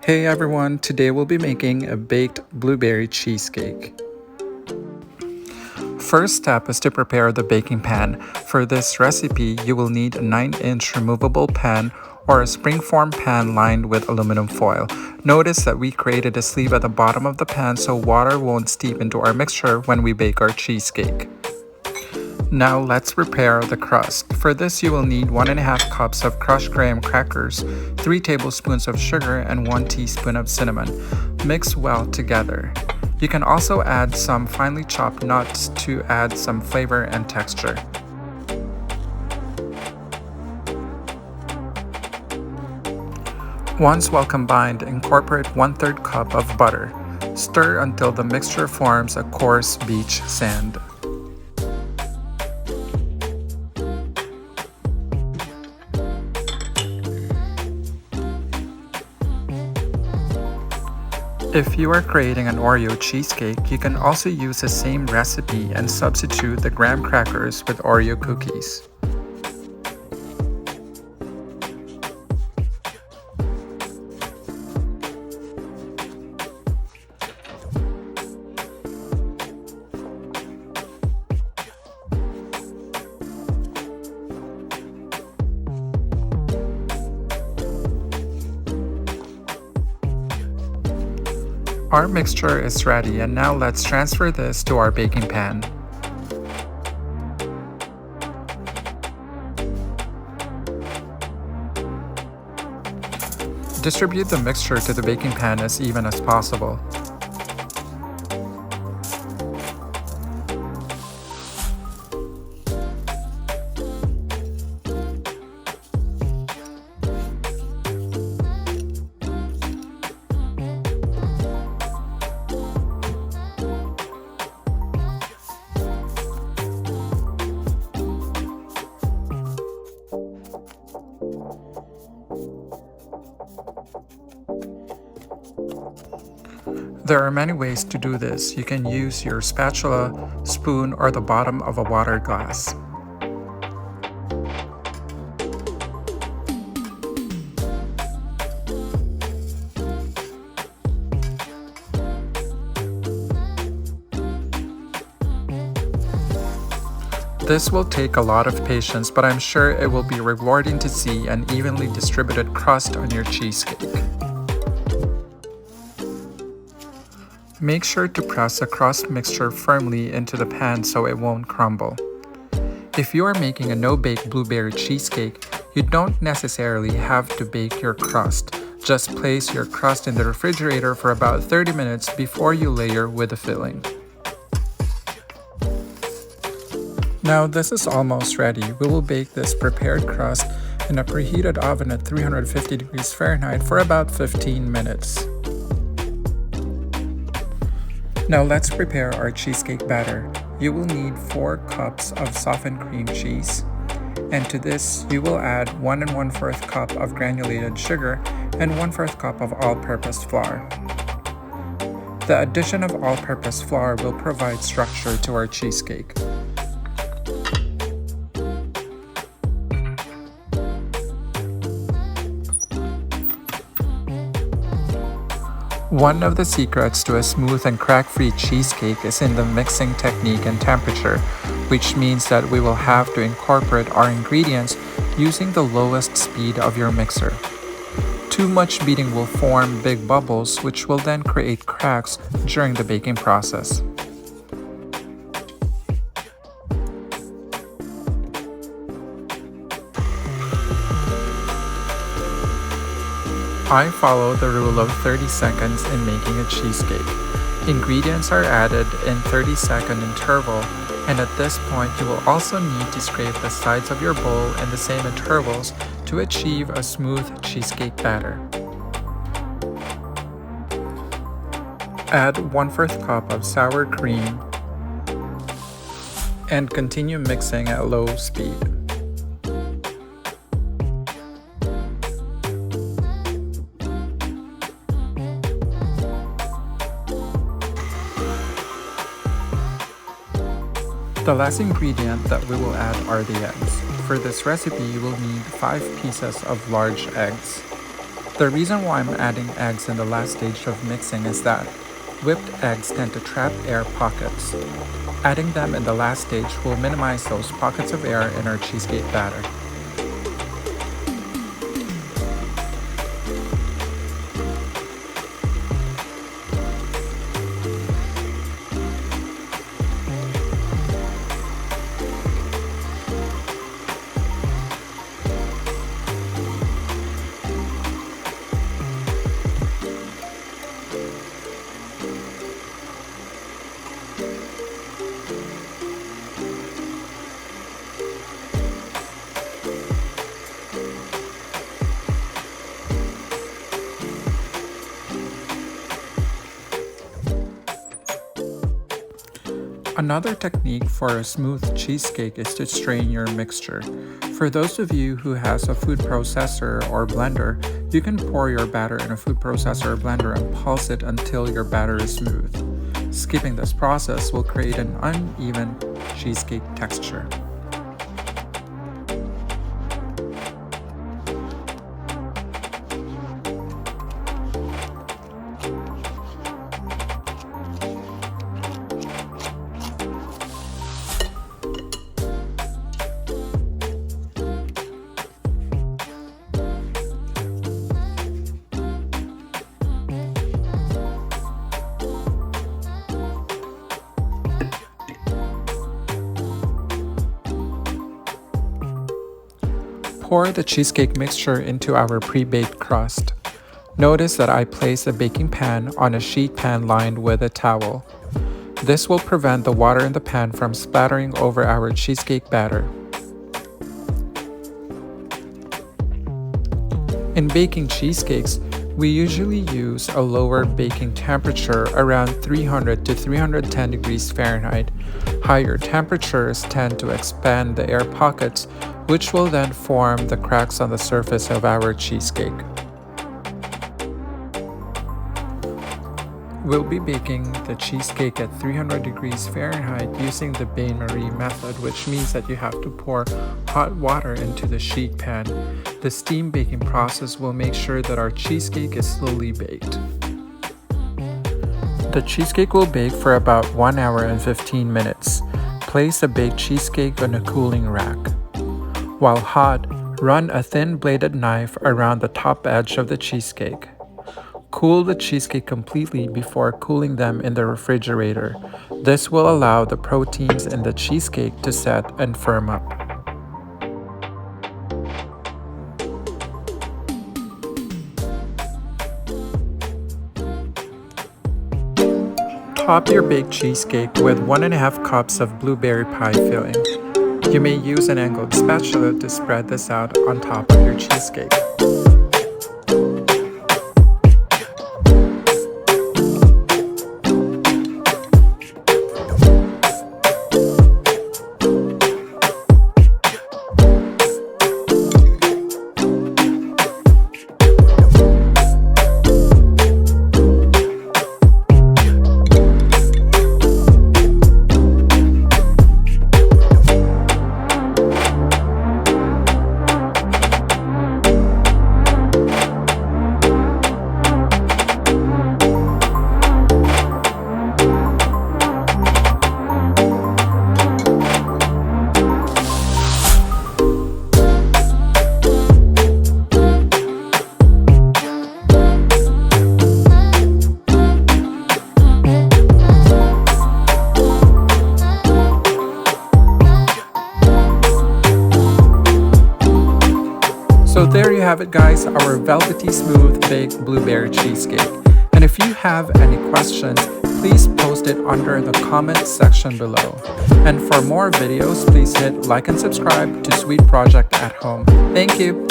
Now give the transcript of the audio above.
Hey everyone, today we'll be making a baked blueberry cheesecake. First step is to prepare the baking pan. For this recipe, you will need a 9-inch removable pan or a springform pan lined with aluminum foil. Notice that we created a sleeve at the bottom of the pan so water won't seep into our mixture when we bake our cheesecake. Now let's prepare the crust. For this you will need 1.5 cups of crushed graham crackers, 3 tablespoons of sugar, and 1 teaspoon of cinnamon. Mix well together. You can also add some finely chopped nuts to add some flavor and texture. Once well combined, incorporate 1/3 cup of butter. Stir until the mixture forms a coarse beach sand. If you are creating an Oreo cheesecake, you can also use the same recipe and substitute the graham crackers with Oreo cookies. Our mixture is ready, and now let's transfer this to our baking pan. Distribute the mixture to the baking pan as even as possible. There are many ways to do this. You can use your spatula, spoon, or the bottom of a water glass. This will take a lot of patience, but I'm sure it will be rewarding to see an evenly distributed crust on your cheesecake. Make sure to press the crust mixture firmly into the pan so it won't crumble. If you are making a no-bake blueberry cheesecake, you don't necessarily have to bake your crust. Just place your crust in the refrigerator for about 30 minutes before you layer with the filling. Now this is almost ready. We will bake this prepared crust in a preheated oven at 350 degrees Fahrenheit for about 15 minutes. Now let's prepare our cheesecake batter. You will need 4 cups of softened cream cheese. And to this, you will add 1 1/4 cup of granulated sugar and 1/4 cup of all-purpose flour. The addition of all-purpose flour will provide structure to our cheesecake. One of the secrets to a smooth and crack-free cheesecake is in the mixing technique and temperature, which means that we will have to incorporate our ingredients using the lowest speed of your mixer. Too much beating will form big bubbles, which will then create cracks during the baking process. I follow the rule of 30 seconds in making a cheesecake. Ingredients are added in 30-second interval, and at this point you will also need to scrape the sides of your bowl in the same intervals to achieve a smooth cheesecake batter. Add 1/4 cup of sour cream and continue mixing at low speed. The last ingredient that we will add are the eggs. For this recipe, you will need 5 pieces of large eggs. The reason why I'm adding eggs in the last stage of mixing is that whipped eggs tend to trap air pockets. Adding them in the last stage will minimize those pockets of air in our cheesecake batter. Another technique for a smooth cheesecake is to strain your mixture. For those of you who has a food processor or blender, you can pour your batter in a food processor or blender and pulse it until your batter is smooth. Skipping this process will create an uneven cheesecake texture. Pour the cheesecake mixture into our pre-baked crust. Notice that I place a baking pan on a sheet pan lined with a towel. This will prevent the water in the pan from splattering over our cheesecake batter. In baking cheesecakes, we usually use a lower baking temperature around 300 to 310 degrees Fahrenheit. Higher temperatures tend to expand the air pockets, which will then form the cracks on the surface of our cheesecake. We'll be baking the cheesecake at 300 degrees Fahrenheit using the bain-marie method, which means that you have to pour hot water into the sheet pan. The steam baking process will make sure that our cheesecake is slowly baked. The cheesecake will bake for about 1 hour and 15 minutes. Place the baked cheesecake on a cooling rack. While hot, run a thin bladed knife around the top edge of the cheesecake. Cool the cheesecake completely before cooling them in the refrigerator. This will allow the proteins in the cheesecake to set and firm up. Top your baked cheesecake with 1.5 cups of blueberry pie filling. You may use an angled spatula to spread this out on top of your cheesecake. So there you have it, guys, our velvety smooth baked blueberry cheesecake. And if you have any questions, please post it under the comment section below. And for more videos, please hit like and subscribe to Sweet Project at Home. Thank you.